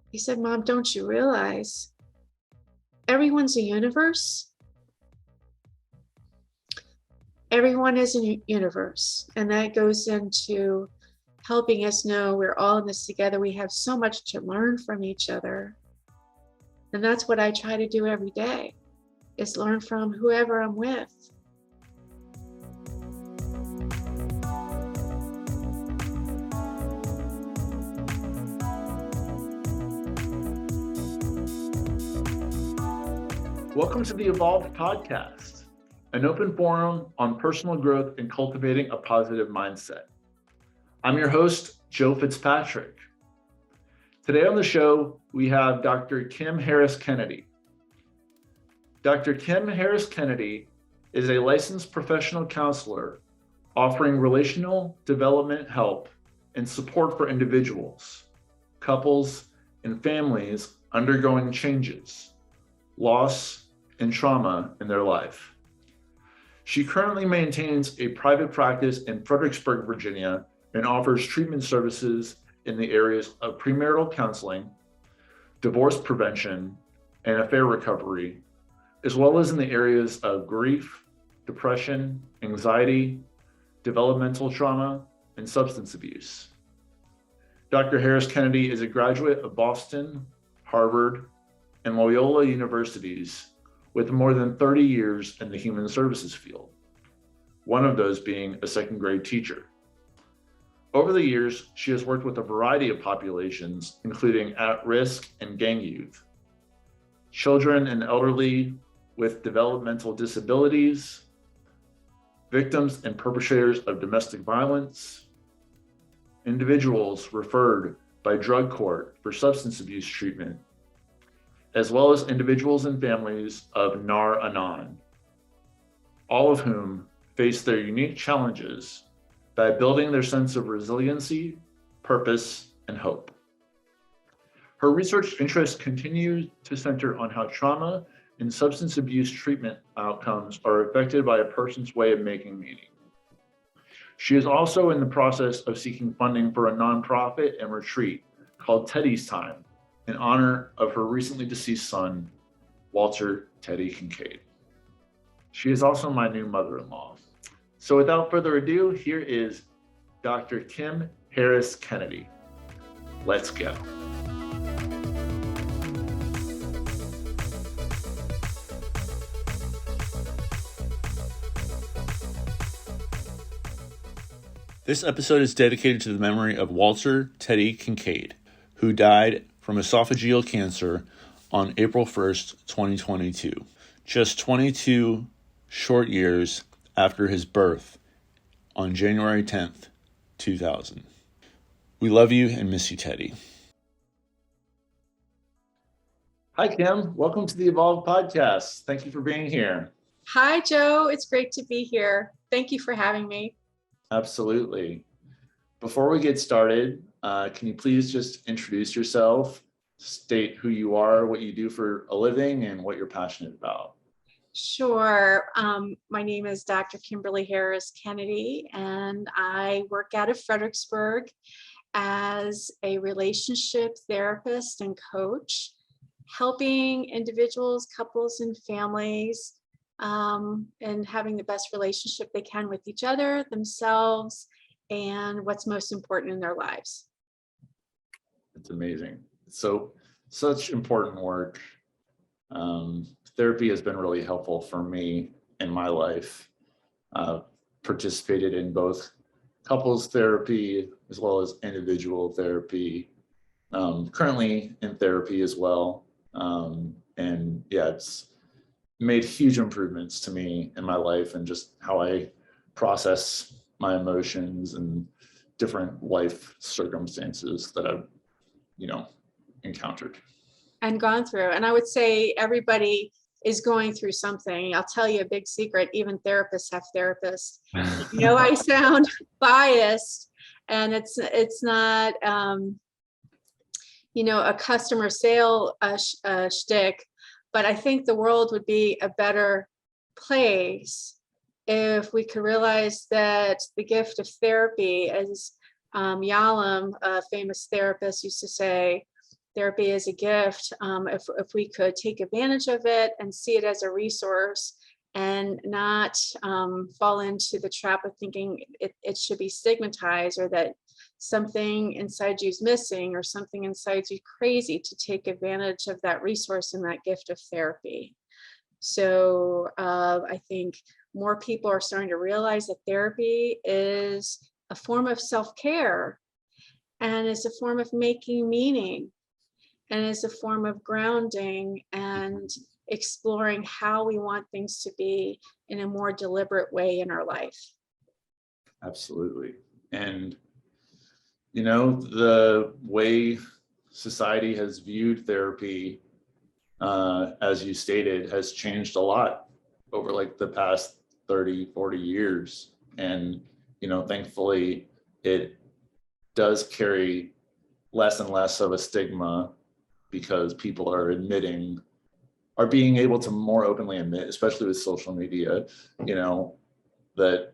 He said, Mom, don't you realize everyone's a universe? Everyone is a universe. And that goes into helping us know we're all in this together. We have so much to learn from each other. And that's what I try to do every day, is learn from whoever I'm with. Welcome to the Evolved Podcast, an open forum on personal growth and cultivating a positive mindset. I'm your host, Joe Fitzpatrick. Today on the show, we have Dr. Kim Harris Kennedy. Dr. Kim Harris Kennedy is a licensed professional counselor offering relational development help and support for individuals, couples, and families undergoing changes, loss, and trauma in their life. She currently maintains a private practice in Fredericksburg, Virginia, and offers treatment services in the areas of premarital counseling, divorce prevention, and affair recovery, as well as in the areas of grief, depression, anxiety, developmental trauma, and substance abuse. Dr. Harris Kennedy is a graduate of Boston, Harvard, and Loyola universities with more than 30 years in the human services field, one of those being a second grade teacher. Over the years, she has worked with a variety of populations, including at-risk and gang youth, children and elderly with developmental disabilities, victims and perpetrators of domestic violence, individuals referred by drug court for substance abuse treatment, as well as individuals and families of Nar Anon, all of whom face their unique challenges by building their sense of resiliency, purpose, and hope. Her research interests continue to center on how trauma and substance abuse treatment outcomes are affected by a person's way of making meaning. She is also in the process of seeking funding for a nonprofit and retreat called Teddy's Time, in honor of her recently deceased son, Walter Teddy Kincaid. She is also my new mother-in-law. So without further ado, here is Dr. Kim Harris Kennedy. Let's go. This episode is dedicated to the memory of Walter Teddy Kincaid, who died from esophageal cancer on April 1st, 2022, just 22 short years after his birth on January 10th, 2000. We love you and miss you, Teddy. Hi, Kim. Welcome to the Evolved Podcast. Thank you for being here. Hi, Joe. It's great to be here. Thank you for having me. Absolutely. Before we get started, can you please just introduce yourself, state who you are, what you do for a living, and what you're passionate about? Sure. My name is Dr. Kimberly Harris Kennedy, and I work out of Fredericksburg as a relationship therapist and coach, helping individuals, couples, and families and having the best relationship they can with each other, themselves, and what's most important in their lives. It's amazing. So such important work. Therapy has been really helpful for me in my life. Participated in both couples therapy as well as individual therapy. Currently in therapy as well. And yeah, it's made huge improvements to me in my life and just how I process my emotions and different life circumstances that I've, encountered. And gone through. And I would say everybody is going through something. I'll tell you a big secret, even therapists have therapists. I sound biased, and it's not, a customer sale shtick, but I think the world would be a better place if we could realize that the gift of therapy, as Yalom, a famous therapist, used to say, therapy is a gift. If we could take advantage of it and see it as a resource and not fall into the trap of thinking it should be stigmatized, or that something inside you is missing, or something inside you crazy, to take advantage of that resource and that gift of therapy. So I think more people are starting to realize that therapy is a form of self-care, and is a form of making meaning, and is a form of grounding and exploring how we want things to be in a more deliberate way in our life. Absolutely. And, you know, the way society has viewed therapy, as you stated, has changed a lot over like the past 30, 40 years. And, you know, thankfully, it does carry less and less of a stigma, because people are being able to more openly admit, especially with social media, you know, that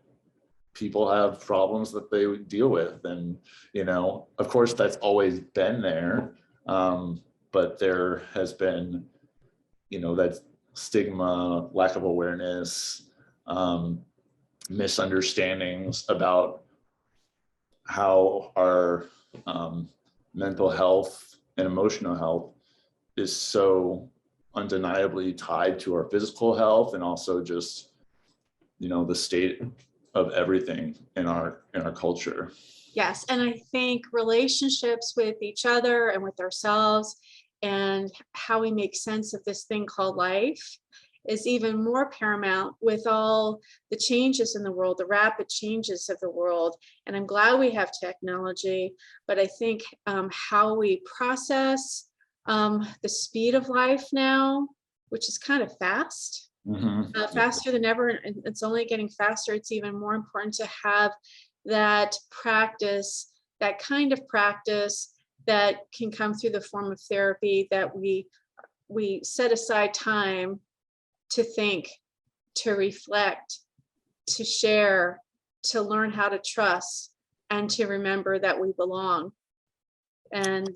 people have problems that they would deal with. And, you know, of course, that's always been there. But there has been, you know, that stigma, lack of awareness, misunderstandings about how our mental health and emotional health is so undeniably tied to our physical health, and also just, you know, the state of everything in our culture. Yes, and I think relationships with each other and with ourselves, and how we make sense of this thing called life, is even more paramount with all the changes in the world, the rapid changes of the world. And I'm glad we have technology, but I think how we process the speed of life now, which is kind of fast, faster than ever, and it's only getting faster. It's even more important to have that practice, that kind of practice that can come through the form of therapy, that we set aside time to think, to reflect, to share, to learn how to trust, and to remember that we belong. And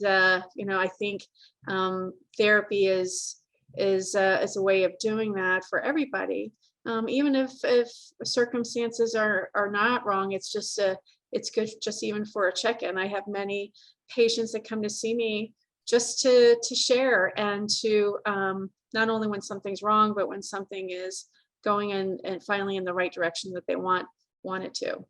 you know, I think therapy is a way of doing that for everybody. Even if circumstances are not wrong, it's just it's good just even for a check-in. I have many patients that come to see me just to share, and to not only when something's wrong, but when something is going in and finally in the right direction that they want it to.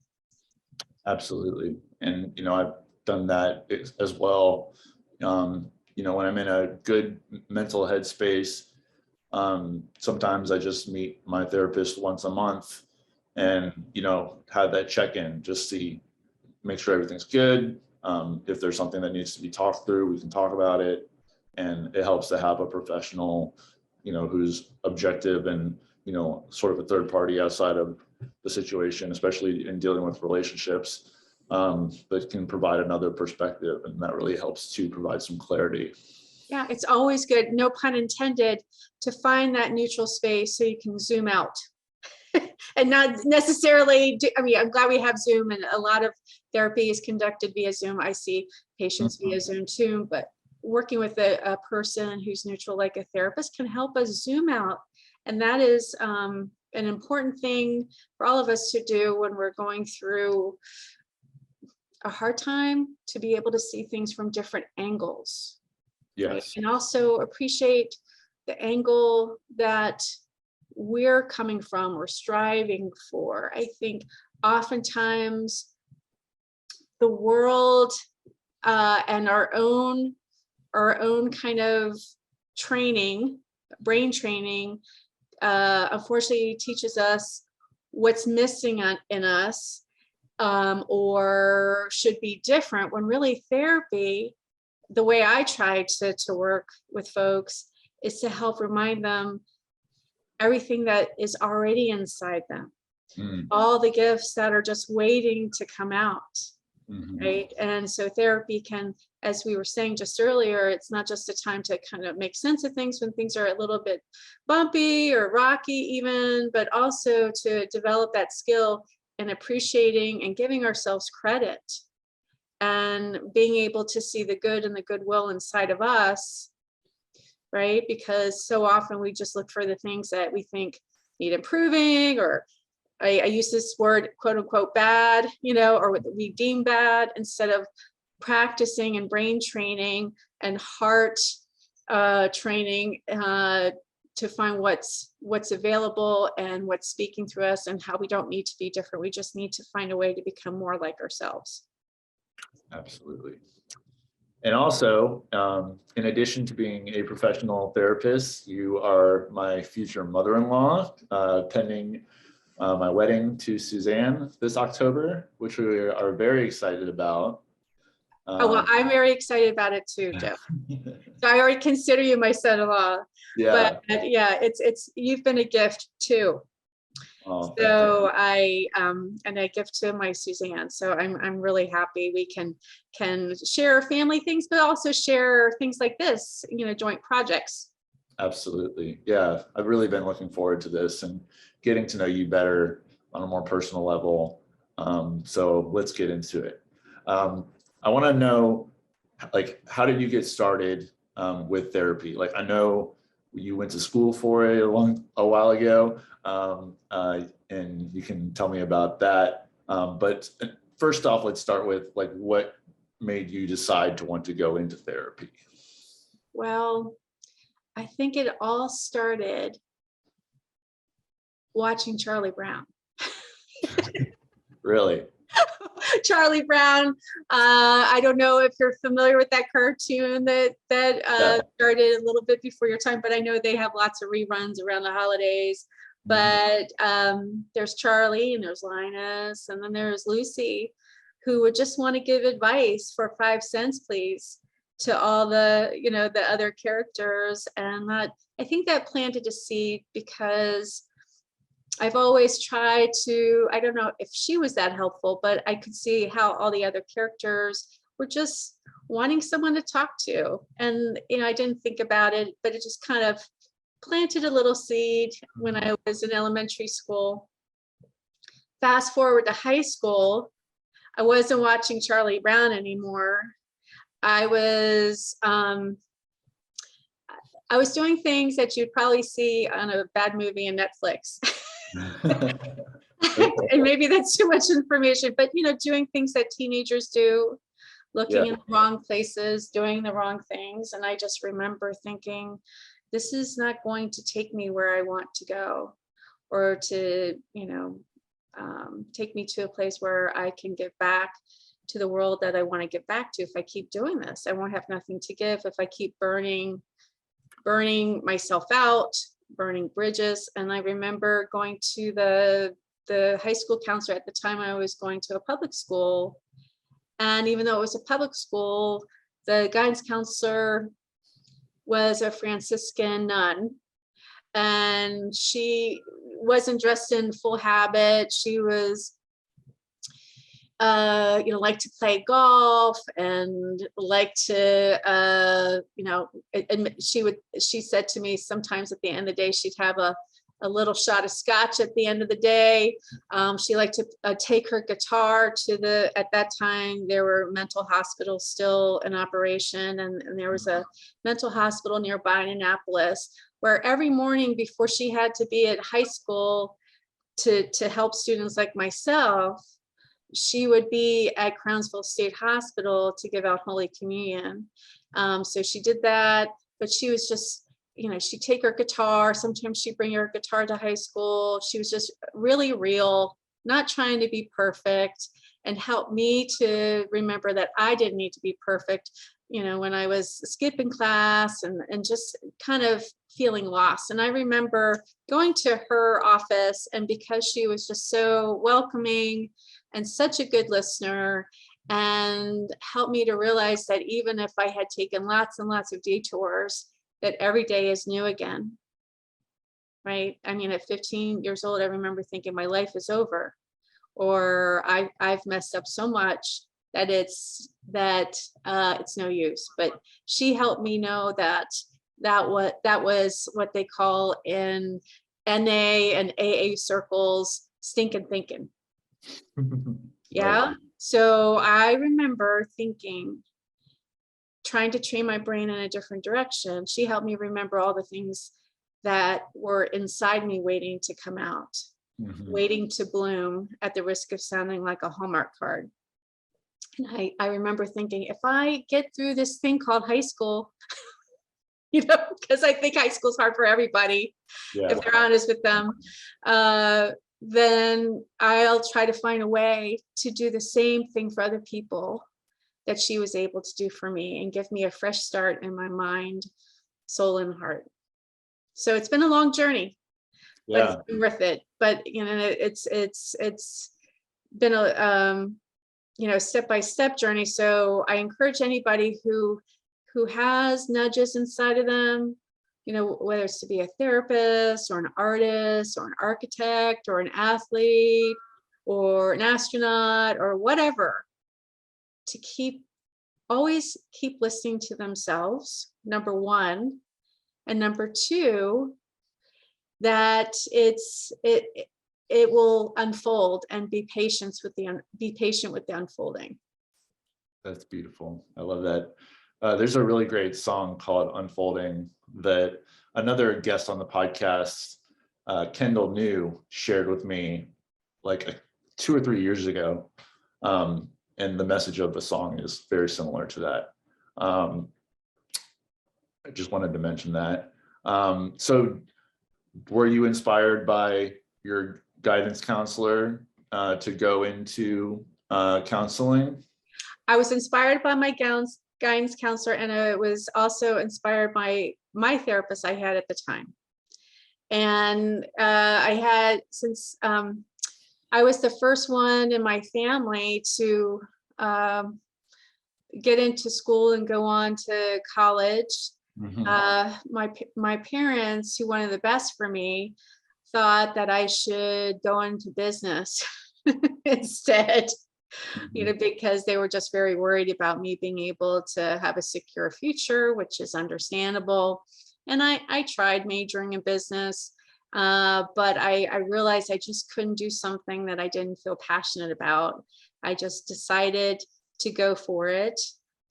Absolutely. And, you know, I've done that as well. You know, when I'm in a good mental headspace, sometimes I just meet my therapist once a month and, you know, have that check-in, just make sure everything's good. If there's something that needs to be talked through, we can talk about it. And it helps to have a professional, you know, who's objective and, you know, sort of a third party outside of the situation, especially in dealing with relationships, that can provide another perspective. And that really helps to provide some clarity. Yeah, it's always good, no pun intended, to find that neutral space so you can zoom out. And not necessarily, I mean, I'm glad we have Zoom, and a lot of therapy is conducted via Zoom. I see patients via Zoom too, but working with a person who's neutral, like a therapist, can help us zoom out. And that is an important thing for all of us to do when we're going through a hard time, to be able to see things from different angles. Yes. Right? And also appreciate the angle that we're coming from or striving for. I think oftentimes the world and our own kind of training, brain training, unfortunately teaches us what's missing in us, or should be different, when really therapy, the way I try to work with folks, is to help remind them everything that is already inside them, all the gifts that are just waiting to come out. Right. And so therapy can, as we were saying just earlier, it's not just a time to kind of make sense of things when things are a little bit bumpy or rocky even, but also to develop that skill in appreciating and giving ourselves credit and being able to see the good and the goodwill inside of us, right? Because so often we just look for the things that we think need improving, or I use this word, quote unquote, bad, or what we deem bad, instead of practicing and brain training and heart training to find what's available and what's speaking through us, and how we don't need to be different. We just need to find a way to become more like ourselves. Absolutely. And also, in addition to being a professional therapist, you are my future mother-in-law, pending my wedding to Suzanne this October, which we are very excited about. Oh, well, I'm very excited about it too, Jeff. So I already consider you my son-in-law. Yeah. But yeah, you've been a gift too. Oh, so and I give to my Suzanne. So I'm really happy we can share family things, but also share things like this, joint projects. Absolutely. Yeah, I've really been looking forward to this and getting to know you better on a more personal level. So let's get into it. I want to know, like, how did you get started with therapy? Like, I know you went to school for it a while ago, and you can tell me about that. But first off, let's start with, like, what made you decide to want to go into therapy? Well, I think it all started watching Charlie Brown. Really? Charlie Brown. I don't know if you're familiar with that cartoon that started a little bit before your time, but I know they have lots of reruns around the holidays. But there's Charlie, and there's Linus, and then there's Lucy, who would just want to give advice for 5 cents, please, to all the the other characters. And that, I think, that planted a seed, because I've always tried to, I don't know if she was that helpful, but I could see how all the other characters were just wanting someone to talk to. And, I didn't think about it, but it just kind of planted a little seed when I was in elementary school. Fast forward to high school, I wasn't watching Charlie Brown anymore. I was doing things that you'd probably see on a bad movie on Netflix. And maybe that's too much information, but doing things that teenagers do, looking in the wrong places, doing the wrong things. And I just remember thinking, this is not going to take me where I want to go, or to take me to a place where I can give back to the world that I want to give back to. If I keep doing this, I won't have nothing to give. If I keep burning myself out, burning bridges. And I remember going to the high school counselor. At the time, I was going to a public school, and even though it was a public school, the guidance counselor was a Franciscan nun, and she wasn't dressed in full habit. She was like to play golf, and like to and she said to me, sometimes at the end of the day, she'd have a little shot of scotch at the end of the day. She liked to take her guitar to at that time, there were mental hospitals still in operation, and there was a mental hospital nearby in Annapolis, where every morning before she had to be at high school to help students like myself, she would be at Crownsville State Hospital to give out Holy Communion. So she did that, but she was just, she'd take her guitar. Sometimes she'd bring her guitar to high school. She was just really real, not trying to be perfect, and helped me to remember that I didn't need to be perfect, when I was skipping class and just kind of feeling lost. And I remember going to her office, and because she was just so welcoming and such a good listener, and helped me to realize that even if I had taken lots and lots of detours, that every day is new again, right? I mean, at 15 years old, I remember thinking my life is over, or I've messed up so much that it's no use. But she helped me know that was what they call in NA and AA circles, stinking thinking. Yeah. So I remember thinking, trying to train my brain in a different direction. She helped me remember all the things that were inside me waiting to come out, waiting to bloom, at the risk of sounding like a Hallmark card. And I remember thinking, if I get through this thing called high school, because I think high school is hard for everybody, if they're honest with them, then I'll try to find a way to do the same thing for other people that she was able to do for me, and give me a fresh start in my mind, soul, and heart. So it's been a long journey, but it's been worth it. But it's been a step-by-step journey. So I encourage anybody who has nudges inside of them, whether it's to be a therapist or an artist or an architect or an athlete or an astronaut or whatever, to always keep listening to themselves, number one, and number two, that it will unfold, and be patient with the unfolding. That's beautiful. I love that. There's a really great song called Unfolding that another guest on the podcast, Kendall New, shared with me like 2 or 3 years ago. And the message of the song is very similar to that. I just wanted to mention that. So were you inspired by your guidance counselor to go into counseling? I was inspired by my guidance counselor, and I was also inspired by my therapist I had at the time. And I had, since I was the first one in my family to get into school and go on to college. My parents, who wanted the best for me, thought that I should go into business instead, because they were just very worried about me being able to have a secure future, which is understandable. And I tried majoring in business, but I realized I just couldn't do something that I didn't feel passionate about. I just decided to go for it,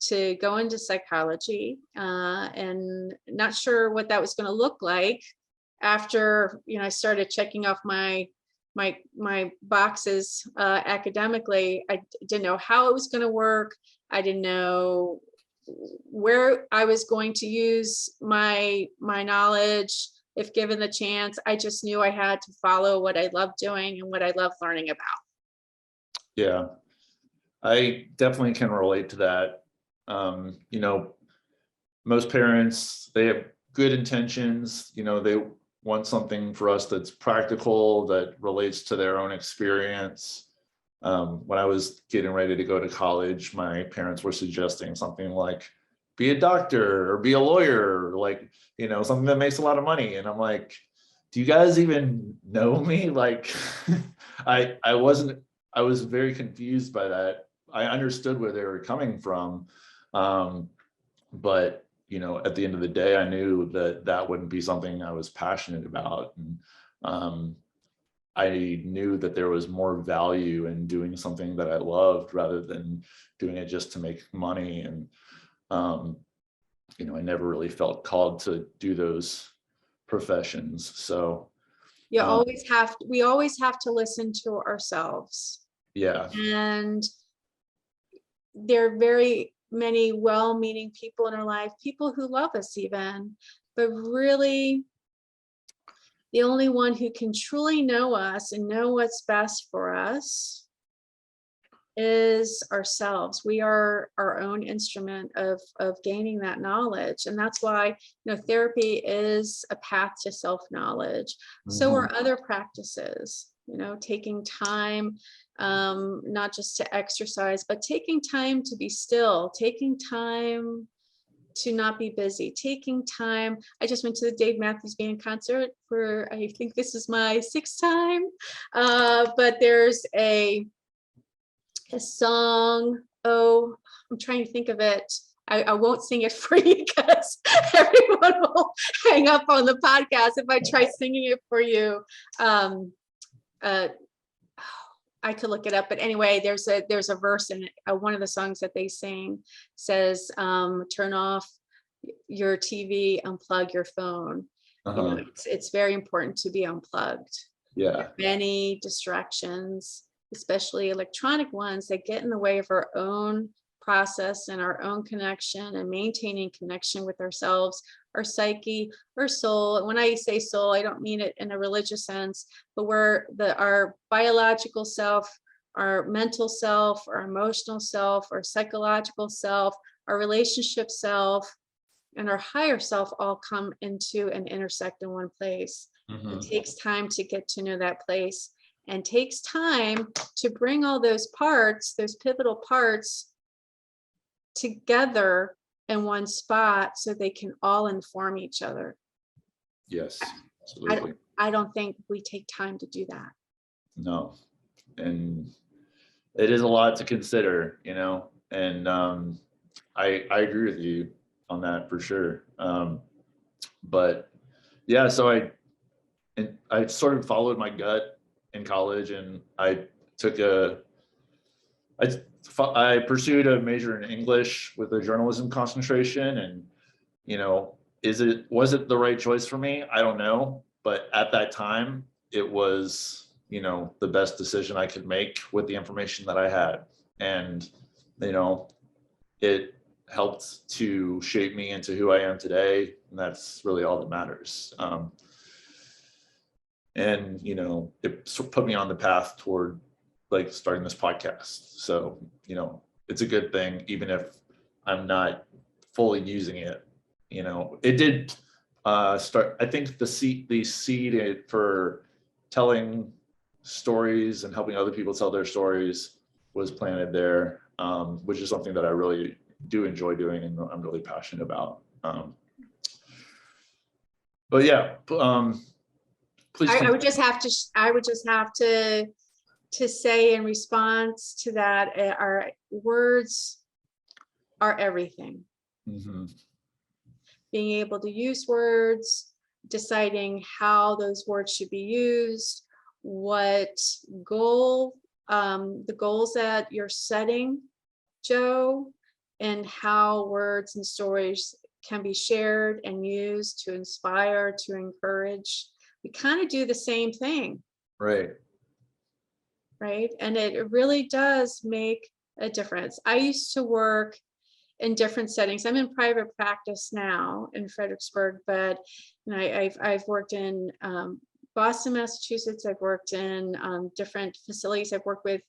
to go into psychology, and not sure what that was going to look like after I started checking off my boxes academically. I didn't know how it was going to work. I didn't know where I was going to use my knowledge if given the chance. I just knew I had to follow what I loved doing and what I loved learning about. Yeah, I definitely can relate to that. Most parents, they have good intentions. They want something for us that's practical, that relates to their own experience. When I was getting ready to go to college, my parents were suggesting something like, be a doctor or be a lawyer, like, something that makes a lot of money. And I'm like, do you guys even know me? Like, I was very confused by that. I understood where they were coming from. But, at the end of the day, I knew that wouldn't be something I was passionate about. And I knew that there was more value in doing something that I loved rather than doing it just to make money. And, I never really felt called to do those professions. So we always have to listen to ourselves. Yeah. And there are very many well-meaning people in our life, people who love us even, but really the only one who can truly know us and know what's best for us is ourselves. We are our own instrument of gaining that knowledge. And that's why, therapy is a path to self-knowledge. So are other practices, taking time, not just to exercise, but taking time to be still, taking time to not be busy, taking time. I just went to the Dave Matthews Band concert for, I think this is my 6th time, but there's a song, I'm trying to think of it. I won't sing it for you because everyone will hang up on the podcast if I try singing it for you. I could look it up, but anyway, there's a verse in one of the songs that they sing says, turn off your TV, unplug your phone. You know, Uh-huh. it's very important to be unplugged. Yeah. Many distractions, especially electronic ones, that get in the way of our own process and our own connection and maintaining connection with ourselves, our psyche, our soul. And when I say soul, I don't mean it in a religious sense, but our biological self, our mental self, our emotional self, our psychological self, our relationship self, and our higher self all come into and intersect in one place. It Mm-hmm. takes time to get to know that place, and takes time to bring all those parts, those pivotal parts, together in one spot so they can all inform each other. Yes, I absolutely. I don't think we take time to do that. No. And it is a lot to consider, and I agree with you on that for sure. But yeah, so I sort of followed my gut in college, and took a I pursued a major in English with a journalism concentration, and was it the right choice for me? I don't know, but at that time it was the best decision I could make with the information that I had, and it helped to shape me into who I am today, and that's really all that matters. And it put me on the path toward like starting this podcast. So it's a good thing, even if I'm not fully using it. It did start. I think the seed for telling stories and helping other people tell their stories was planted there, which is something that I really do enjoy doing and I'm really passionate about. But yeah, please. I would just have to say in response to that, our words are everything. Mm-hmm. Being able to use words, deciding how those words should be used, what the goals that you're setting, Joe, and how words and stories can be shared and used to inspire, to encourage. We kind of do the same thing. Right. Right. And it really does make a difference. I used to work in different settings. I'm in private practice now in Fredericksburg, but I've worked in Boston, Massachusetts. I've worked in different facilities. I've worked with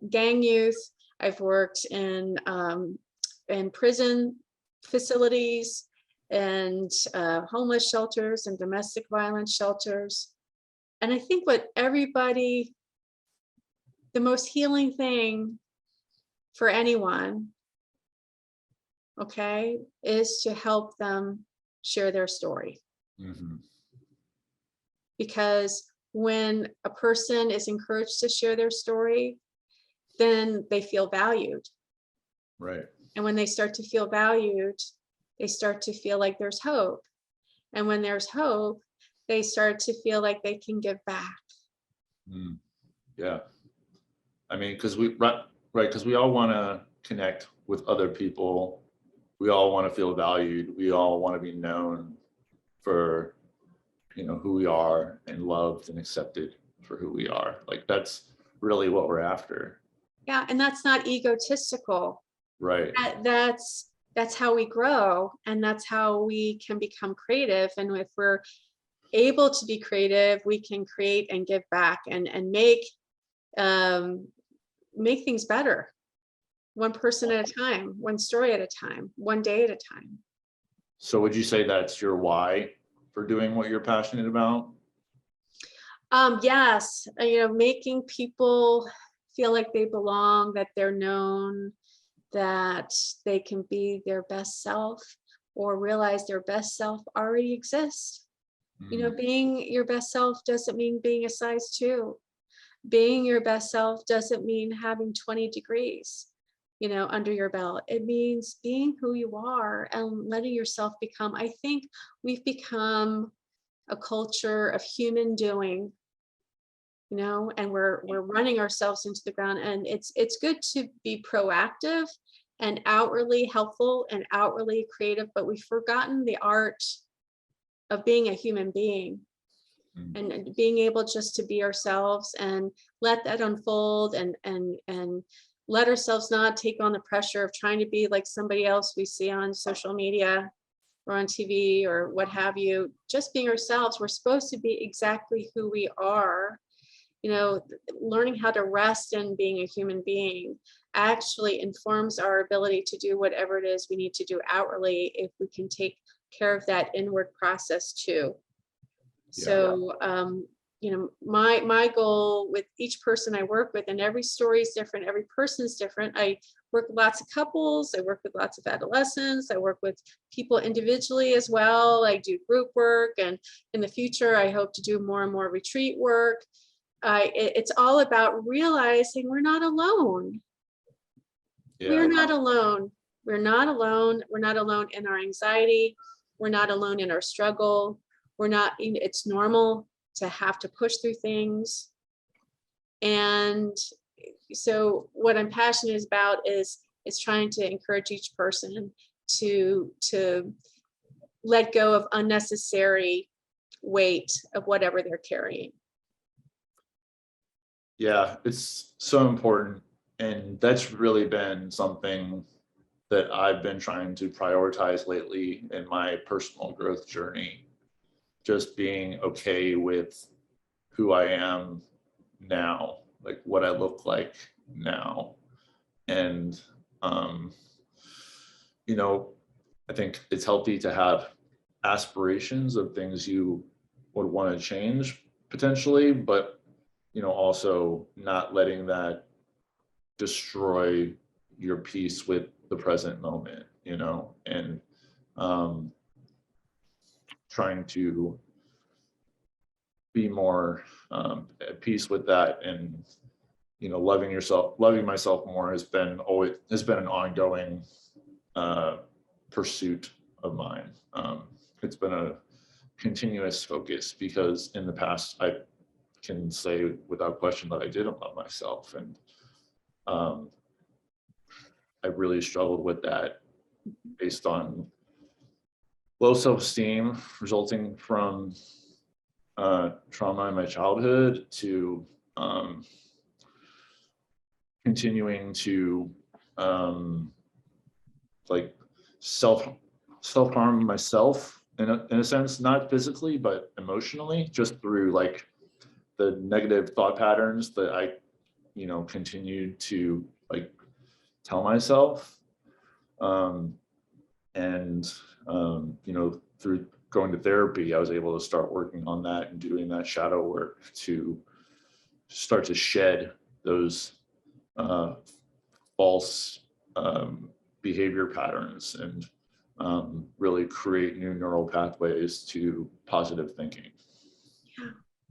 gang youth. I've worked in prison facilities and homeless shelters and domestic violence shelters. And I think the most healing thing for anyone, okay, is to help them share their story. Mm-hmm. Because when a person is encouraged to share their story, then they feel valued. Right. And when they start to feel valued, they start to feel like there's hope. And when there's hope, they start to feel like they can give back. Mm. Yeah. I mean, because we all want to connect with other people. We all want to feel valued. We all want to be known for, who we are, and loved and accepted for who we are. Like, that's really what we're after. Yeah, and that's not egotistical. Right. That's how we grow, and that's how we can become creative. And if we're able to be creative, we can create and give back and make things better, one person at a time, one story at a time, one day at a time. So would you say that's your why for doing what you're passionate about? Yes, making people feel like they belong, that they're known, that they can be their best self, or realize their best self already exists. Being your best self doesn't mean being a size 2. Being your best self doesn't mean having 20 degrees, under your belt. It means being who you are and letting yourself become. I think we've become a culture of human doing, and we're running ourselves into the ground. And it's good to be proactive and outwardly helpful and outwardly creative, but we've forgotten the art of being a human being and being able just to be ourselves and let that unfold and let ourselves not take on the pressure of trying to be like somebody else we see on social media or on TV or what have you. Just being ourselves. We're supposed to be exactly who we are. Learning how to rest in being a human being actually informs our ability to do whatever it is we need to do outwardly if we can take care of that inward process too. Yeah. So, my goal with each person I work with, and every story is different, every person's different. I work with lots of couples, I work with lots of adolescents, I work with people individually as well. I do group work, and in the future, I hope to do more and more retreat work. It's all about realizing we're not alone. Yeah. We're not alone. We're not alone. We're not alone in our anxiety. We're not alone in our struggle. It's normal to have to push through things. And so what I'm passionate about is trying to encourage each person to let go of unnecessary weight of whatever they're carrying. Yeah, it's so important. And that's really been something that I've been trying to prioritize lately in my personal growth journey. Just being okay with who I am now, like what I look like now. And, I think it's healthy to have aspirations of things you would want to change potentially, but, also not letting that destroy your peace with the present moment, and trying to be more at peace with that, and loving myself more has been an ongoing pursuit of mine. It's been a continuous focus because in the past I can say without question that I didn't love myself, and I really struggled with that based on low self-esteem resulting from trauma in my childhood to continuing to like self-harm myself in a sense, not physically but emotionally, just through like the negative thought patterns that I continued to like tell myself, through going to therapy, I was able to start working on that and doing that shadow work to start to shed those false behavior patterns and really create new neural pathways to positive thinking.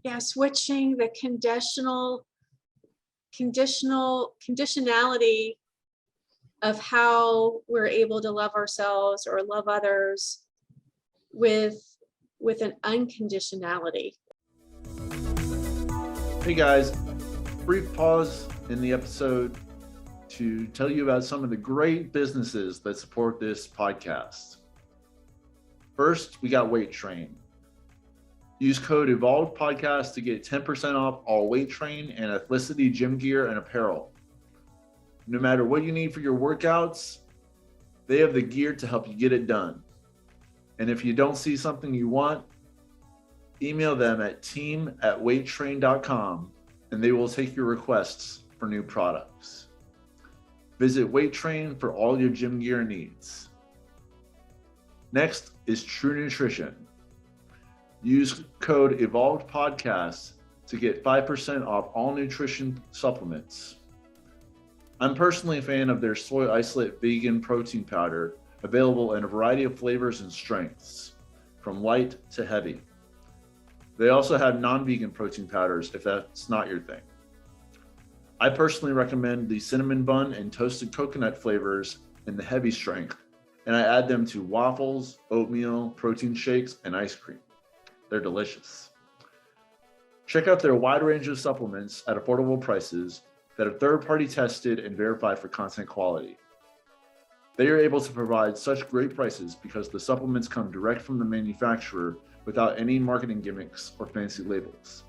Yeah, switching the conditionality of how we're able to love ourselves or love others with an unconditionality. Hey guys, brief pause in the episode to tell you about some of the great businesses that support this podcast. First, we got Weight Train. Use code EvolvedPodcast to get 10% off all Weight Train and Athleticity gym gear and apparel. No matter what you need for your workouts, they have the gear to help you get it done. And if you don't see something you want, email them at team@weighttrain.com and they will take your requests for new products. Visit Weight Train for all your gym gear needs. Next is True Nutrition. Use code EvolvedPodcast to get 5% off all nutrition supplements. I'm personally a fan of their soy isolate vegan protein powder, available in a variety of flavors and strengths, from light to heavy. They also have non-vegan protein powders if that's not your thing. I personally recommend the cinnamon bun and toasted coconut flavors in the heavy strength, and I add them to waffles, oatmeal, protein shakes, and ice cream. They're delicious. Check out their wide range of supplements at affordable prices that are third-party tested and verified for content quality. They are able to provide such great prices because the supplements come direct from the manufacturer without any marketing gimmicks or fancy labels.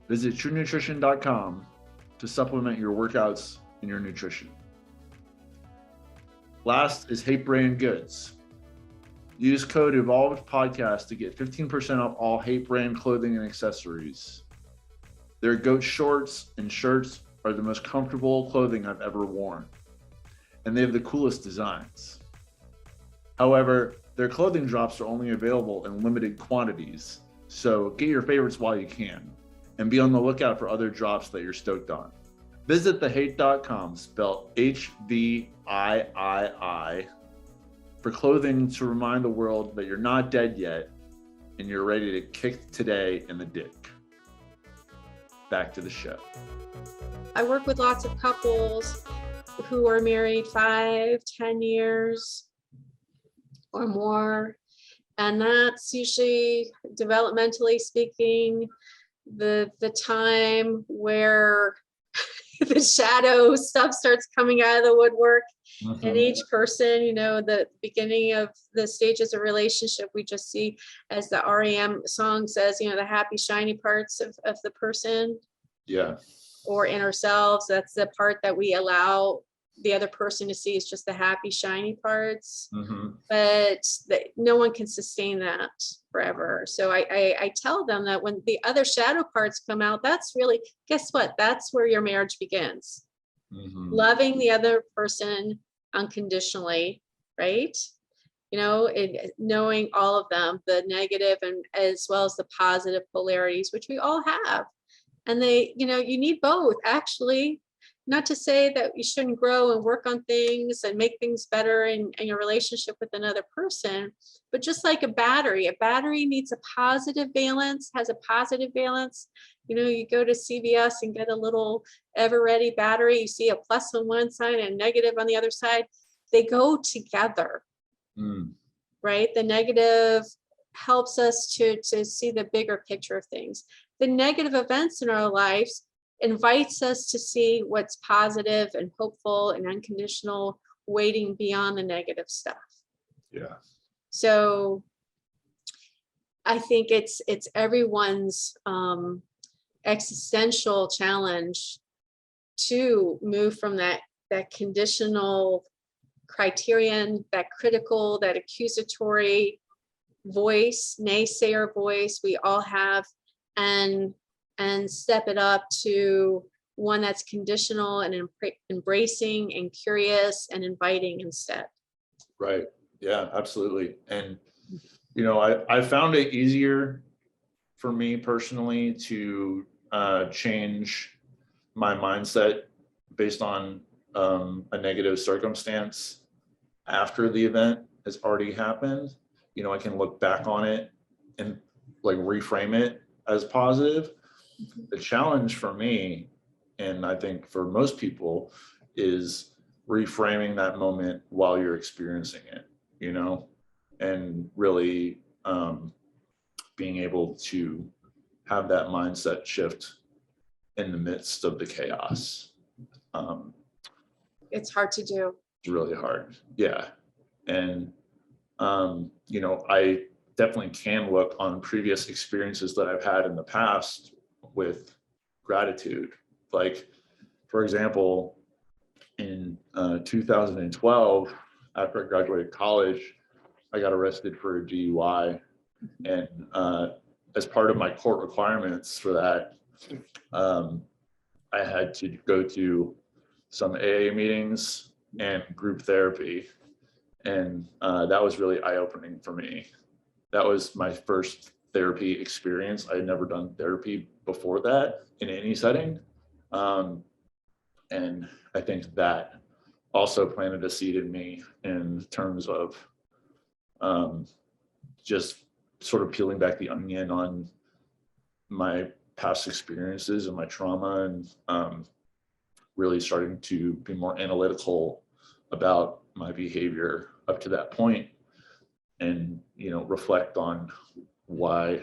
Visit truenutrition.com to supplement your workouts and your nutrition. Last is Hate Brand Goods. Use code EvolvedPodcast to get 15% off all Hate Brand clothing and accessories. Their goat shorts and shirts are the most comfortable clothing I've ever worn, and they have the coolest designs. However, their clothing drops are only available in limited quantities, so get your favorites while you can, and be on the lookout for other drops that you're stoked on. Visit thehate.com, spelled HVIII, for clothing to remind the world that you're not dead yet and you're ready to kick today in the dick. Back to the show. I work with lots of couples who are married 5, 10 years or more. And that's usually, developmentally speaking, the time where the shadow stuff starts coming out of the woodwork. And each person, the beginning of the stages of relationship, we just see, as the REM song says, the happy, shiny parts of the person. Yeah. Or in ourselves, that's the part that we allow the other person to see, is just the happy, shiny parts. But no one can sustain that forever. So I tell them that when the other shadow parts come out, that's really, guess what? That's where your marriage begins. Loving the other person unconditionally, right? Knowing all of them, the negative and as well as the positive polarities, which we all have. And you need both, actually. Not to say that you shouldn't grow and work on things and make things better in your relationship with another person, but just like a battery needs a positive valence, has a positive valence. You go to CVS and get a little ever-ready battery, you see a plus on one side and negative on the other side. They go together, right? The negative helps us to see the bigger picture of things. The negative events in our lives invites us to see what's positive and hopeful and unconditional, waiting beyond the negative stuff. Yeah. So I think it's everyone's existential challenge to move from that conditional criterion, that critical, that accusatory voice, naysayer voice we all have, and step it up to one that's conditional and embracing and curious and inviting instead. Right. Yeah, absolutely. And, I found it easier for me personally to change my mindset based on a negative circumstance after the event has already happened. I can look back on it and reframe it as positive. The challenge for me, and I think for most people, is reframing that moment while you're experiencing it, and really being able to have that mindset shift in the midst of the chaos. It's hard to do. It's really hard. Yeah. And, I definitely can look on previous experiences that I've had in the past with gratitude. For example, in 2012, after I graduated college, I got arrested for a DUI. And as part of my court requirements for that, I had to go to some AA meetings and group therapy. And that was really eye-opening for me. That was my first therapy experience. I had never done therapy before that in any setting. And I think that also planted a seed in me in terms of just sort of peeling back the onion on my past experiences and my trauma, and really starting to be more analytical about my behavior up to that point, and reflect on why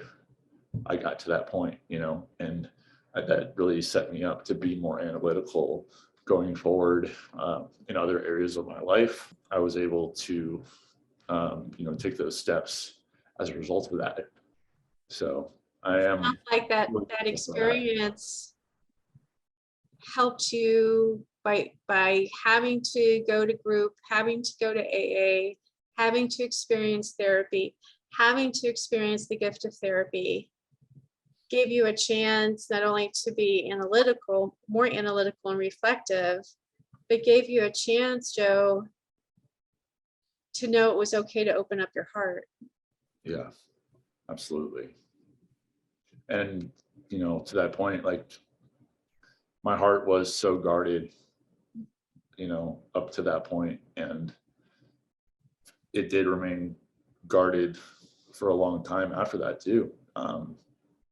I got to that point, and that really set me up to be more analytical going forward in other areas of my life. I was able to, take those steps as a result of that. So I am Sounds like that experience helped you by having to go to group, having to go to AA, having to experience therapy, having to experience the gift of therapy, gave you a chance not only to be analytical, more analytical and reflective, but gave you a chance, Joe, to know it was okay to open up your heart. Yeah, absolutely. And, to that point, like my heart was so guarded, up to that point, and it did remain guarded for a long time after that too.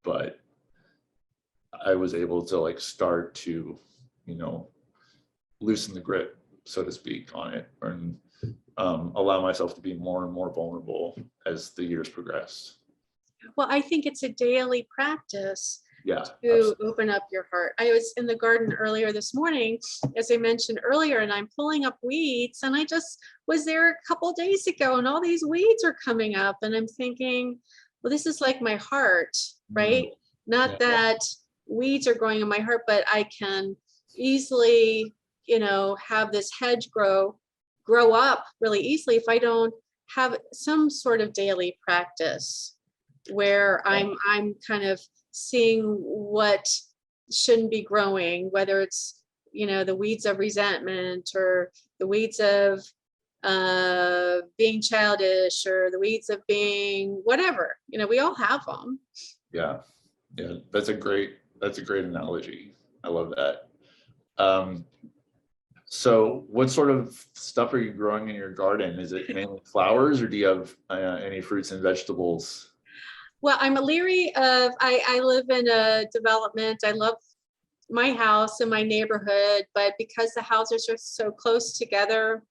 But I was able to like start to, loosen the grip, so to speak, on it, and allow myself to be more and more vulnerable as the years progressed. Well, I think it's a daily practice Yeah, to absolutely. open up your heart. I was in the garden earlier this morning, as I mentioned earlier, and I'm pulling up weeds, and I just was there a couple days ago, and all these weeds are coming up, and I'm thinking, well, this is like my heart, right? Not Yeah. that weeds are growing in my heart, but I can easily, have this hedge grow up really easily if I don't have some sort of daily practice where I'm kind of seeing what shouldn't be growing, whether it's, the weeds of resentment or the weeds of being childish or the weeds of being whatever, we all have them. Yeah. That's a great analogy. I love that. So what sort of stuff are you growing in your garden? Is it mainly flowers, or do you have any fruits and vegetables? Well, I'm leery of, I live in a development. I love my house and my neighborhood, but because the houses are so close together,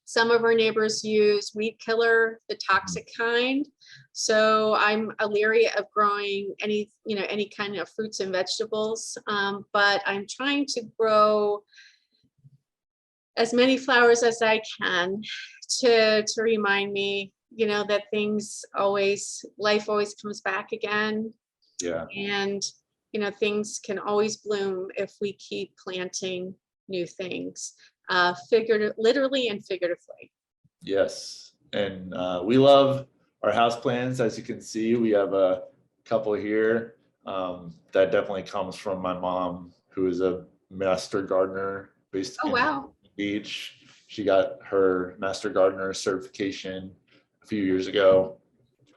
some of our neighbors use weed killer, the toxic kind. So I'm leery of growing any kind of fruits and vegetables. But I'm trying to grow as many flowers as I can to remind me, that life always comes back again. Yeah. And, things can always bloom if we keep planting new things, literally and figuratively. Yes. And we love our houseplants. As you can see, we have a couple here. That definitely comes from my mom, who is a master gardener based Oh, in wow. Beach. She got her master gardener certification a few years ago,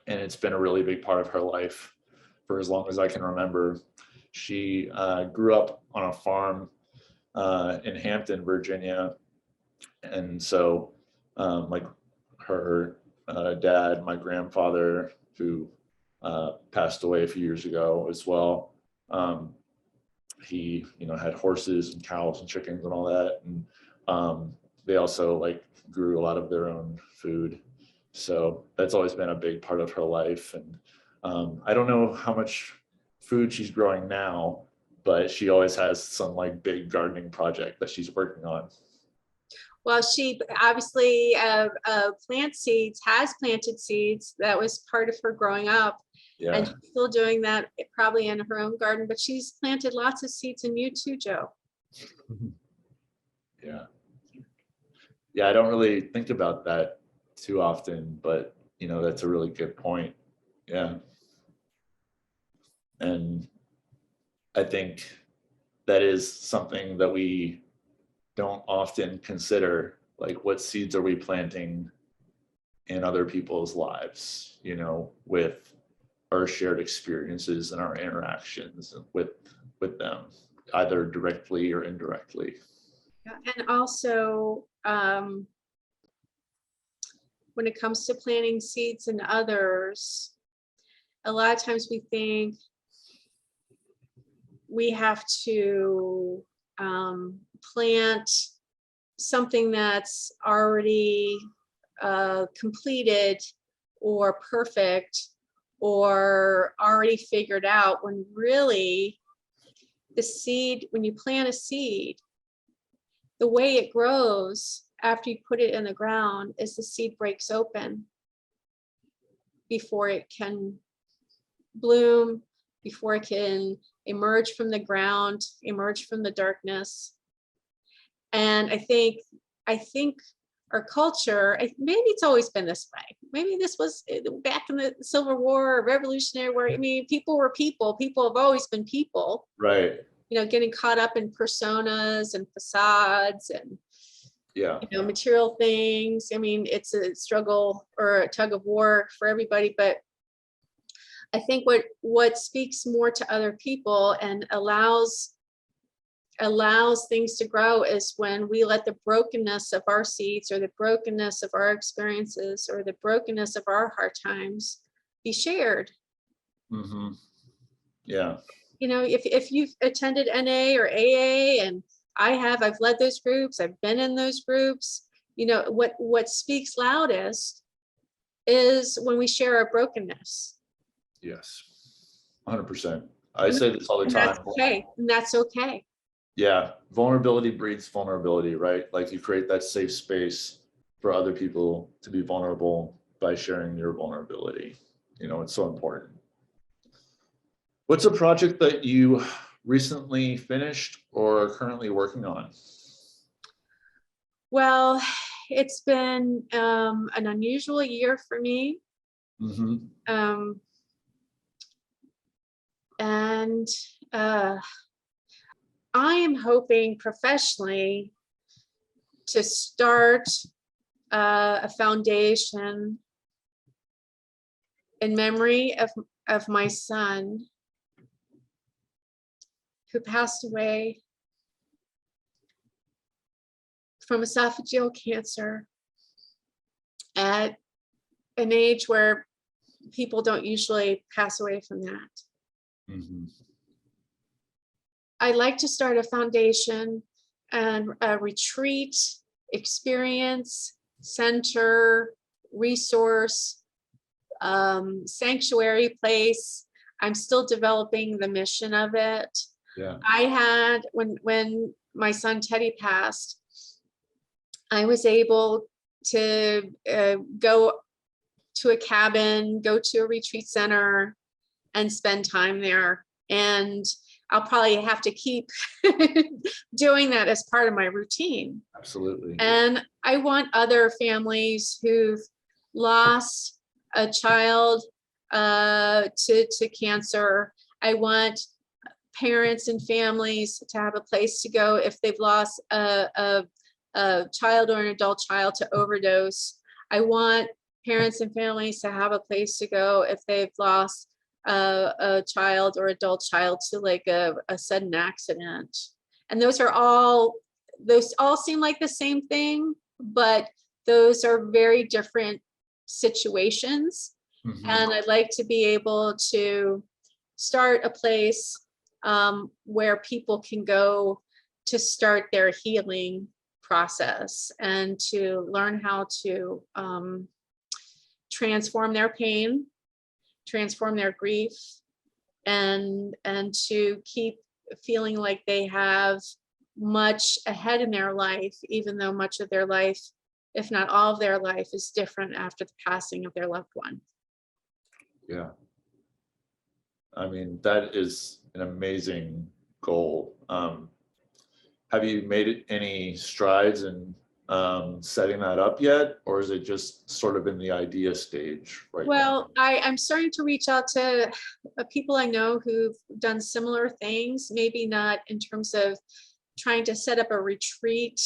and it's been a really big part of her life for as long as I can remember. She grew up on a farm in Hampton, Virginia, and so like her dad, my grandfather, who passed away a few years ago as well. He, had horses and cows and chickens and all that, and they also like grew a lot of their own food. So that's always been a big part of her life. And I don't know how much food she's growing now, but she always has some like big gardening project that she's working on. Well, she obviously has planted seeds. That was part of her growing up. Yeah. And she's still doing that probably in her own garden, but she's planted lots of seeds in you too, Joe. Yeah. Yeah, I don't really think about that too often, but that's a really good point. Yeah. And I think that is something that we don't often consider, like what seeds are we planting in other people's lives, with our shared experiences and our interactions with them, either directly or indirectly. Yeah. And also, when it comes to planting seeds in others, a lot of times we think we have to plant something that's already completed or perfect, or already figured out, when really the seed, when you plant a seed, the way it grows after you put it in the ground is the seed breaks open before it can bloom, before it can emerge from the ground, emerge from the darkness. And I think our culture, maybe it's always been this way. Maybe this was back in the Civil War or Revolutionary War. I mean, people were people. People have always been people. Right. You know, getting caught up in personas and facades and, Yeah. you know, material things. I mean, it's a struggle or a tug of war for everybody. But I think what speaks more to other people and allows things to grow is when we let the brokenness of our seeds, or the brokenness of our experiences, or the brokenness of our hard times be shared. Mm-hmm. Yeah. You know, if you've attended NA or AA, and I've led those groups, I've been in those groups, you know, what speaks loudest is when we share our brokenness. Yes. 100%. I say this all the And time. that's okay. And that's okay. Yeah. Vulnerability breeds vulnerability, right? Like you create that safe space for other people to be vulnerable by sharing your vulnerability. You know, it's so important. What's a project that you recently finished or are currently working on? Well, it's been an unusual year for me. Mm-hmm. And I am hoping professionally to start a foundation in memory of my son, who passed away from esophageal cancer at an age where people don't usually pass away from that. Mm-hmm. I'd like to start a foundation and a retreat, experience, center, resource, sanctuary place. I'm still developing the mission of it. Yeah. I had, when my son Teddy passed, I was able to go to a cabin, go to a retreat center, and spend time there. And I'll probably have to keep doing that as part of my routine. Absolutely. And I want other families who've lost a child to cancer. I want parents and families to have a place to go if they've lost a child or an adult child to overdose. I want parents and families to have a place to go if they've lost a child or adult child to like a sudden accident. And those all seem like the same thing, but those are very different situations. Mm-hmm. And I'd like to be able to start a place where people can go to start their healing process and to learn how to transform their pain, transform their grief, and to keep feeling like they have much ahead in their life, even though much of their life, if not all of their life, is different after the passing of their loved one. Yeah. I mean, that is an amazing goal. Have you made any strides in setting that up yet, or is it just sort of in the idea stage right Well, now? I'm starting to reach out to people I know who've done similar things, maybe not in terms of trying to set up a retreat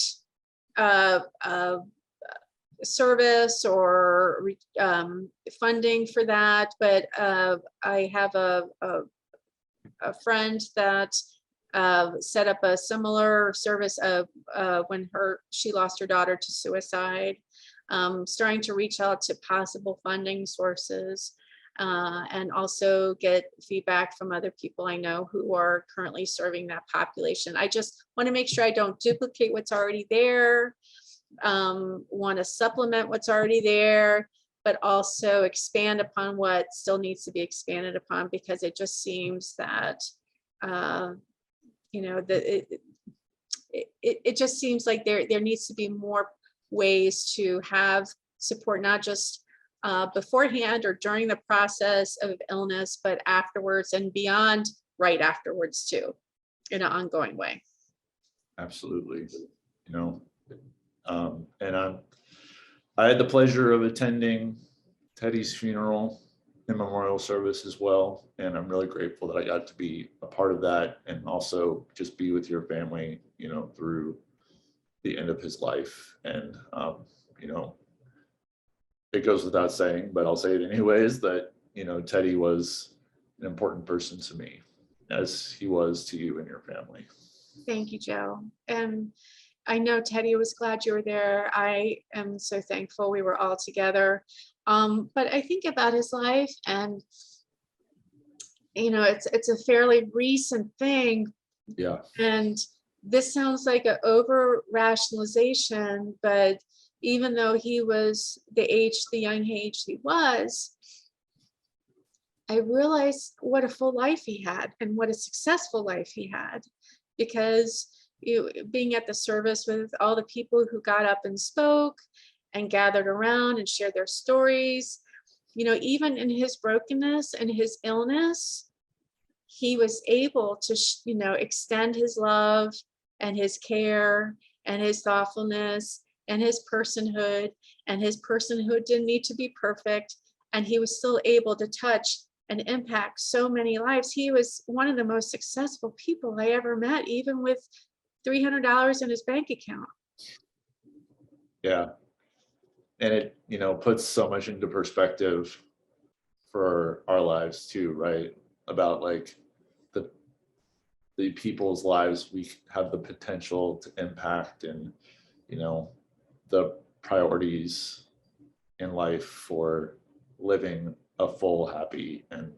service or funding for that, but I have a friend that set up a similar service when she lost her daughter to suicide. Starting to reach out to possible funding sources and also get feedback from other people I know who are currently serving that population. I just want to make sure I don't duplicate what's already there, want to supplement what's already there, but also expand upon what still needs to be expanded upon, because it just seems that, it just seems like there needs to be more ways to have support, not just beforehand or during the process of illness, but afterwards and beyond, right afterwards too, in an ongoing way. Absolutely. And I had the pleasure of attending Teddy's funeral and memorial service as well. And I'm really grateful that I got to be a part of that, and also just be with your family, through the end of his life. And, it goes without saying, but I'll say it anyways, that, Teddy was an important person to me, as he was to you and your family. Thank you, Joe. And I know Teddy was glad you were there. I am so thankful we were all together. But I think about his life, and it's a fairly recent thing. Yeah. And this sounds like an over rationalization, but even though he was the young age he was, I realized what a full life he had and what a successful life he had, because being at the service with all the people who got up and spoke and gathered around and shared their stories, even in his brokenness and his illness, he was able to, extend his love and his care and his thoughtfulness and his personhood. And his personhood didn't need to be perfect. And he was still able to touch and impact so many lives. He was one of the most successful people I ever met, even with $300 in his bank account. Yeah. And it, puts so much into perspective for our lives too, right? About like the people's lives we have the potential to impact, and, the priorities in life for living a full, happy, and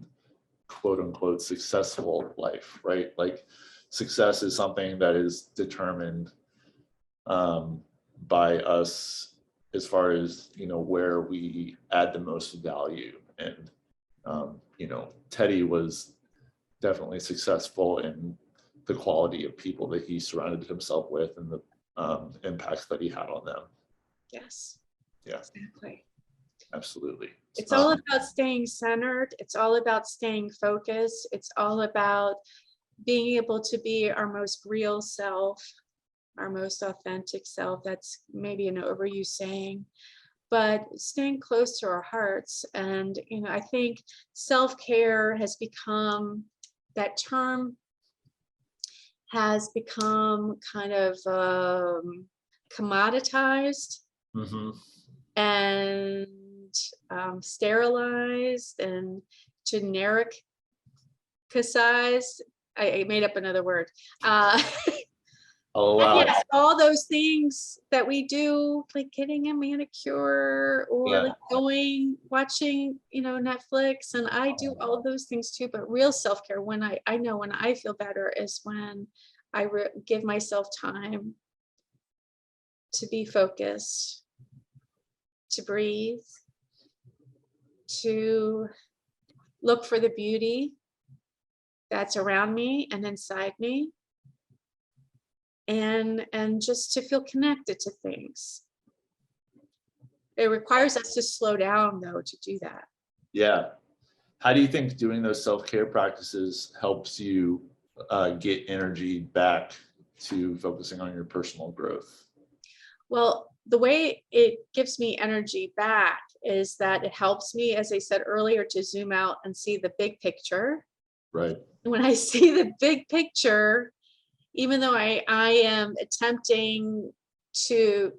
quote unquote successful life, right? Like, success is something that is determined by us as far as, where we add the most value. And, Teddy was definitely successful in the quality of people that he surrounded himself with, and the impacts that he had on them. Yes. Yeah. Exactly. Absolutely. It's all about staying centered. It's all about staying focused. It's all about being able to be our most real self, our most authentic self. That's maybe an overused saying, but staying close to our hearts. And, I think self-care has become, that term has become kind of commoditized. Mm-hmm. And sterilized and genericized. I made up another word. Oh, wow. Yes, all those things that we do, like getting a manicure or like watching, Netflix, and I do all of those things too. But real self-care, when I know when I feel better, is when I give myself time to be focused, to breathe, to look for the beauty that's around me and inside me, and just to feel connected to things. It requires us to slow down, though, to do that. Yeah. How do you think doing those self-care practices helps you get energy back to focusing on your personal growth? Well, the way it gives me energy back is that it helps me, as I said earlier, to zoom out and see the big picture. Right. When I see the big picture, even though I am attempting to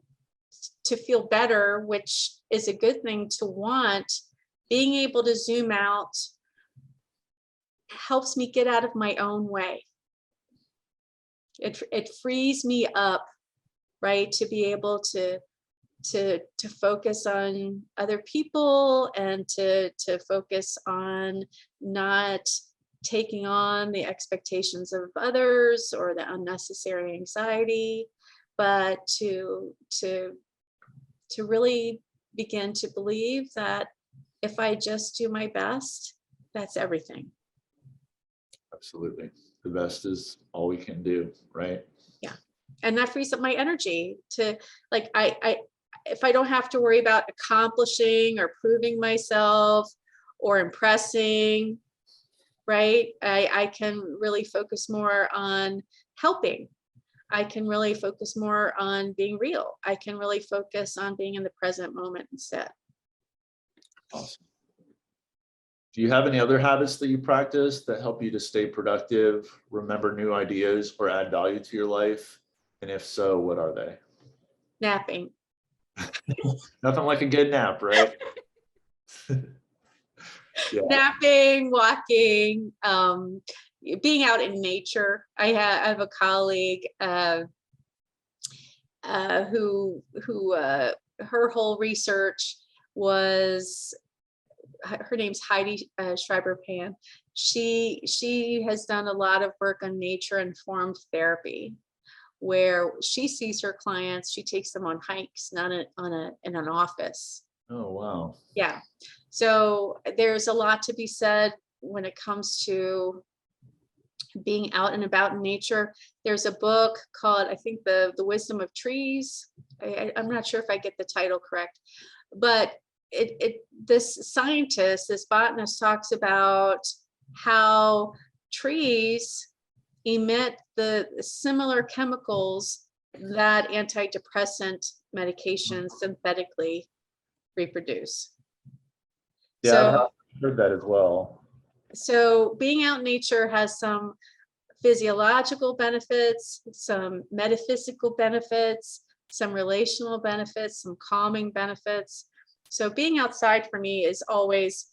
feel better, which is a good thing to want, being able to zoom out helps me get out of my own way. It frees me up, right, to be able to focus on other people, and to focus on not taking on the expectations of others or the unnecessary anxiety, but to really begin to believe that if I just do my best, that's everything. Absolutely. The best is all we can do, right? Yeah. And that frees up my energy to, like, if I don't have to worry about accomplishing or proving myself or impressing, right? I can really focus more on helping. I can really focus more on being real. I can really focus on being in the present moment instead. Awesome. Do you have any other habits that you practice that help you to stay productive, remember new ideas, or add value to your life? And if so, what are they? Napping. Nothing like a good nap, right? Yeah. Napping, walking, being out in nature. I have a colleague who her whole research was, her name's Heidi Schreiber-Pan. She has done a lot of work on nature-informed therapy, where she sees her clients, she takes them on hikes, not in an office. Oh, wow. Yeah. So there's a lot to be said when it comes to being out and about in nature. There's a book called, I think, the Wisdom of Trees. I'm not sure if I get the title correct, but this scientist, this botanist, talks about how trees emit the similar chemicals that antidepressant medications synthetically reproduce. Yeah, I've heard that as well. So being out in nature has some physiological benefits, some metaphysical benefits, some relational benefits, some calming benefits. So being outside for me is always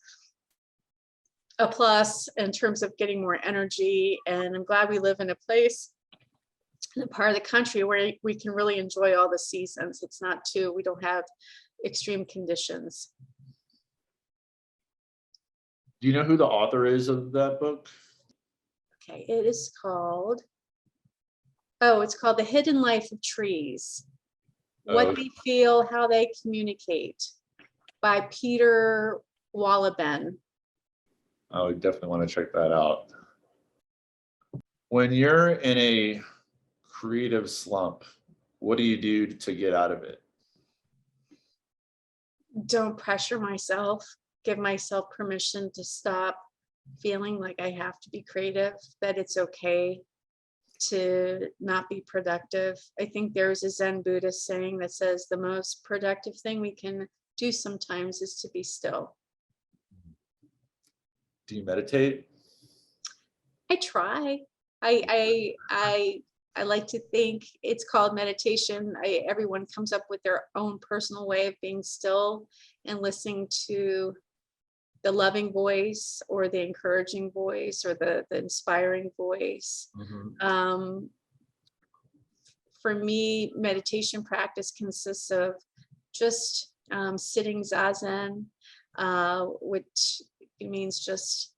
a plus in terms of getting more energy. And I'm glad we live in a place, in a part of the country where we can really enjoy all the seasons. It's not too, we don't have extreme conditions. Do you know who the author is of that book? Okay, it is called, oh, it's called The Hidden Life of Trees. What They Feel, How They Communicate, by Peter Wallaben. I would definitely want to check that out. When you're in a creative slump, what do you do to get out of it? Don't pressure myself. Give myself permission to stop feeling like I have to be creative, that it's okay to not be productive. I think there's a Zen Buddhist saying that says the most productive thing we can do sometimes is to be still. Do you meditate? I try. I like to think it's called meditation. Everyone comes up with their own personal way of being still and listening to the loving voice or the encouraging voice or the inspiring voice. Mm-hmm. For me, meditation practice consists of just sitting zazen, which means just,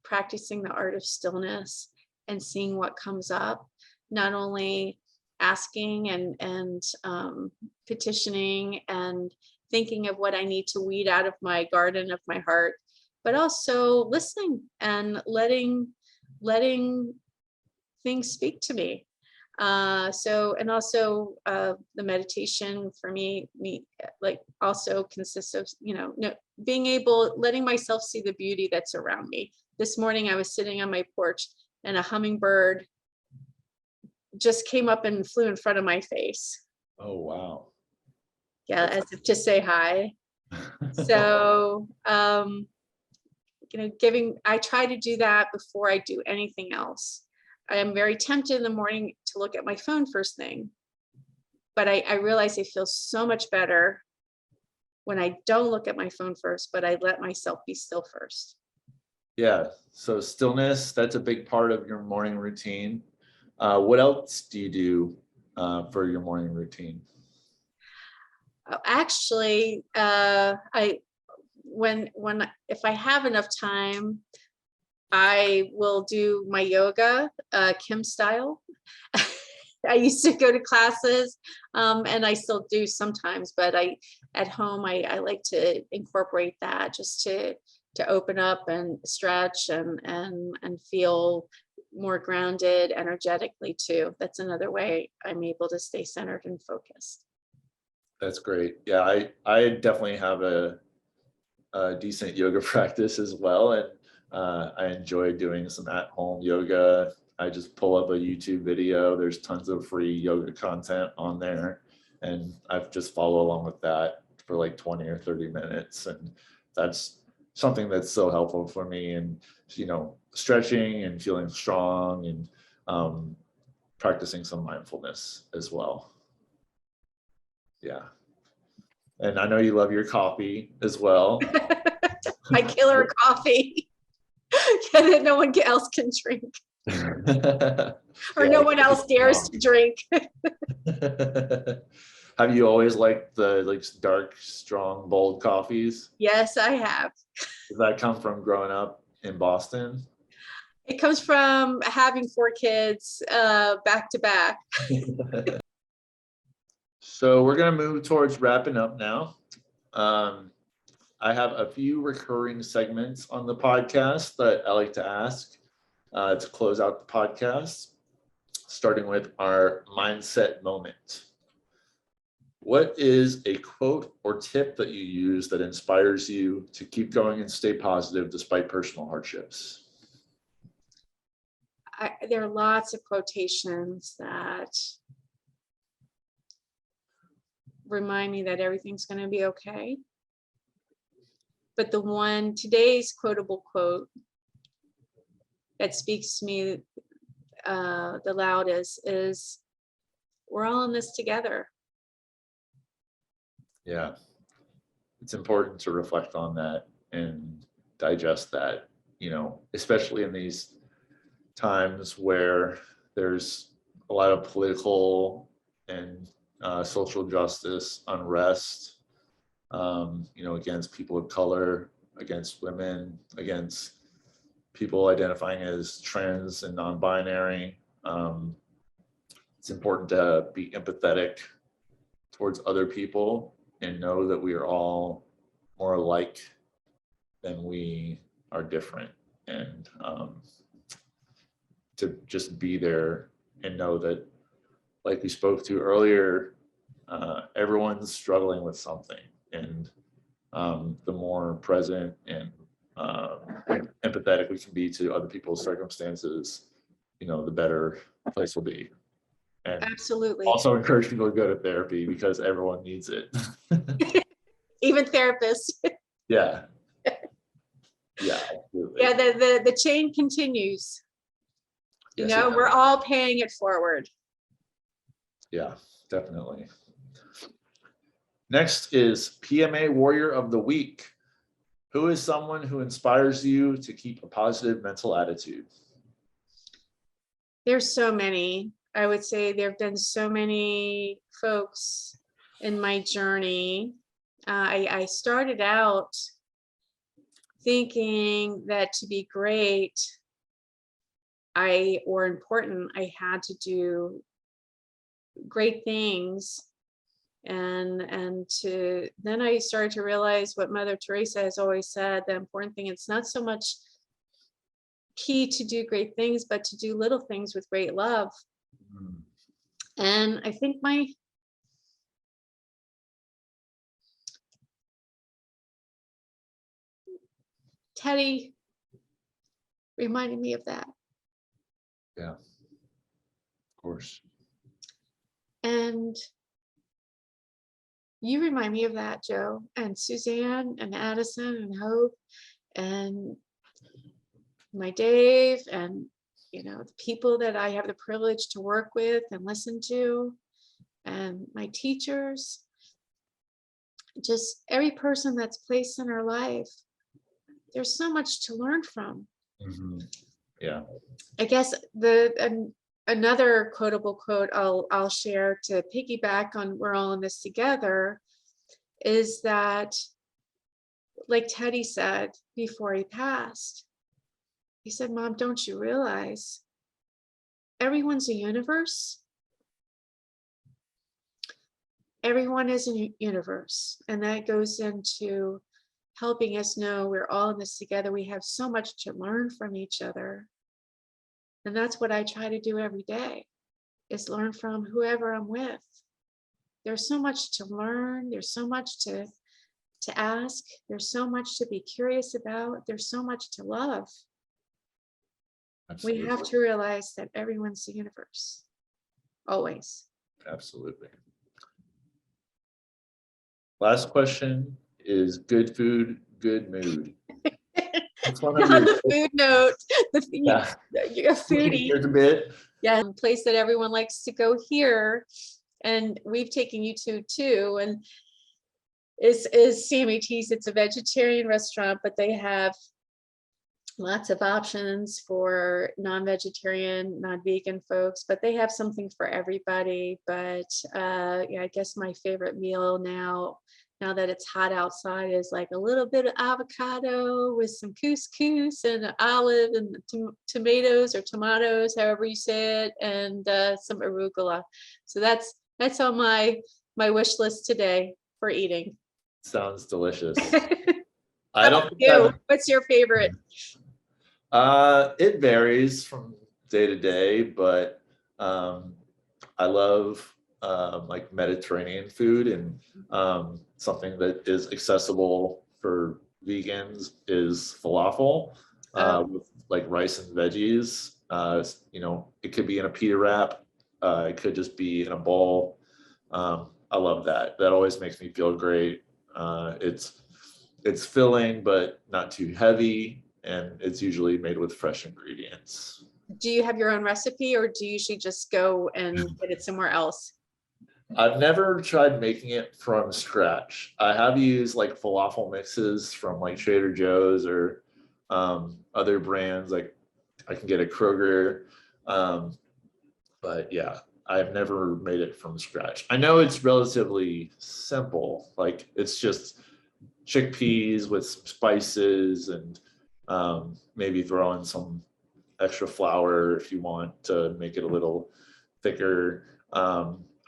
practicing the art of stillness and seeing what comes up, not only asking and petitioning and thinking of what I need to weed out of my garden of my heart, but also listening and letting things speak to me. And also the meditation for me like also consists of, letting myself see the beauty that's around me. This morning I was sitting on my porch and a hummingbird just came up and flew in front of my face. Oh, wow. Yeah, as if to say hi. So, I try to do that before I do anything else. I am very tempted in the morning to look at my phone first thing, but I realize it feels so much better when I don't look at my phone first, but I let myself be still first. Yeah, so stillness, that's a big part of your morning routine. What else do you do for your morning routine? Actually, if I have enough time, I will do my yoga, Kim style. I used to go to classes, and I still do sometimes, but at home, I like to incorporate that just to open up and stretch and feel more grounded energetically too. That's another way I'm able to stay centered and focused. That's great. Yeah, I definitely have a decent yoga practice as well, and I enjoy doing some at-home yoga. I just pull up a YouTube video. There's tons of free yoga content on there, and I've just follow along with that for like 20 or 30 minutes, and that's something that's so helpful for me. And stretching and feeling strong, and practicing some mindfulness as well. Yeah. And I know you love your coffee as well. My killer coffee that no one else can drink, or no one else dares to drink. Have you always liked the dark, strong, bold coffees? Yes, I have. Does that come from growing up in Boston? It comes from having 4 kids back to back. So we're going to move towards wrapping up now. I have a few recurring segments on the podcast that I like to ask to close out the podcast, starting with our mindset moment. What is a quote or tip that you use that inspires you to keep going and stay positive despite personal hardships? There are lots of quotations that remind me that everything's going to be okay. But today's quotable quote that speaks to me the loudest is, we're all in this together. Yeah, it's important to reflect on that and digest that, especially in these times where there's a lot of political and social justice unrest, against people of color, against women, against people identifying as trans and non-binary. It's important to be empathetic towards other people and know that we are all more alike than we are different, and to just be there and know that, like we spoke to earlier, everyone's struggling with something, and the more present and empathetic we can be to other people's circumstances, the better place will be. And absolutely. Also encourage people to go to therapy because everyone needs it. Even therapists. Yeah. Yeah, absolutely. Yeah, the chain continues. Yes, we're all paying it forward. Yeah, definitely. Next is PMA Warrior of the Week. Who is someone who inspires you to keep a positive mental attitude? There's so many. I would say there have been so many folks in my journey. I started out thinking that to be great, or important, I had to do great things. And then I started to realize what Mother Theresa has always said, the important thing, it's not so much key to do great things, but to do little things with great love. And I think my Teddy reminded me of that. Yeah, of course. And you remind me of that, Joe, and Suzanne and Addison and Hope and my Dave, and the people that I have the privilege to work with and listen to, and my teachers, just every person that's placed in our life. There's so much to learn from. Mm-hmm. Yeah. I guess another quotable quote I'll share to piggyback on we're all in this together is that, like Teddy said before he passed, he said, "Mom, don't you realize everyone's a universe everyone is a universe, and that goes into helping us know we're all in this together. We have so much to learn from each other. And that's what I try to do every day, is learn from whoever I'm with. There's so much to learn. There's so much to ask. There's so much to be curious about. There's so much to love. Absolutely. We have to realize that everyone's the universe, always. Absolutely. Last question is good food, good mood. On the food note, you're a foodie. Here's a bit. Yeah, a place that everyone likes to go here, and we've taken you to too, and is Sammy T's. It's a vegetarian restaurant, but they have lots of options for non-vegetarian, non-vegan folks, but they have something for everybody. But yeah, I guess my favorite meal now that it's hot outside is like a little bit of avocado with some couscous and an olive and tomatoes or tomatoes, however you say it, and some arugula. So that's on my wish list today for eating. Sounds delicious. I don't know. What's your favorite? It varies from day to day, but I love like Mediterranean food, and something that is accessible for vegans is falafel with like rice and veggies. It could be in a pita wrap. It could just be in a bowl. I love that. That always makes me feel great. It's filling, but not too heavy. And it's usually made with fresh ingredients. Do you have your own recipe, or do you usually just go and get it somewhere else? I've never tried making it from scratch. I have used like falafel mixes from like Trader Joe's or other brands. Like I can get a Kroger. But yeah, I've never made it from scratch. I know it's relatively simple. Like it's just chickpeas with some spices and maybe throw in some extra flour if you want to make it a little thicker.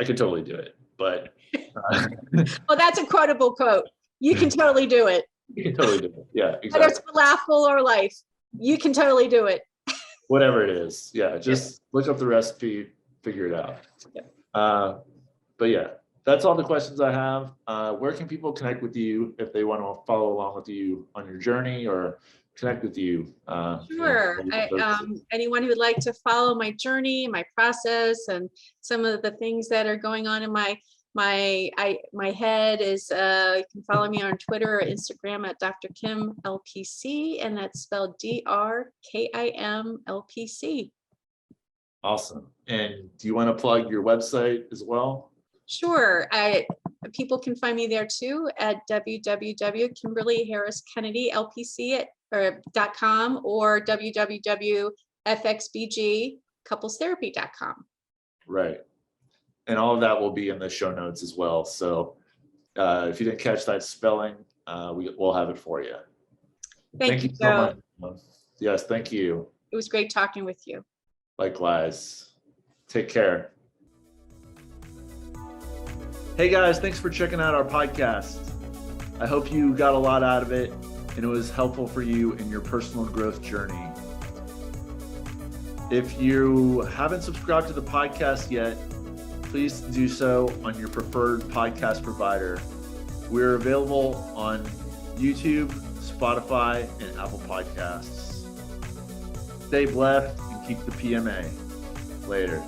I could totally do it, but well, that's a quotable quote. You can totally do it. You can totally do it. Yeah, exactly. Whether it's falafel or life, you can totally do it. Whatever it is, yeah. Just look up the recipe, figure it out. Yeah. But yeah, that's all the questions I have. Where can people connect with you if they want to follow along with you on your journey or connect with you? Sure. Anyone who would like to follow my journey, my process, and some of the things that are going on in my head is you can follow me on Twitter or Instagram at Dr. Kim LPC, and that's spelled DRKIM LPC. Awesome. And do you want to plug your website as well? Sure. People can find me there too at www.KimberlyHarrisKennedyLPC.com or www.fxbgcouplestherapy.com. Right. And all of that will be in the show notes as well. So if you didn't catch that spelling, we'll have it for you. Thank you so much. Yes, thank you. It was great talking with you. Likewise. Take care. Hey guys, thanks for checking out our podcast. I hope you got a lot out of it and it was helpful for you in your personal growth journey. If you haven't subscribed to the podcast yet, please do so on your preferred podcast provider. We're available on YouTube, Spotify, and Apple Podcasts. Stay blessed and keep the PMA. Later.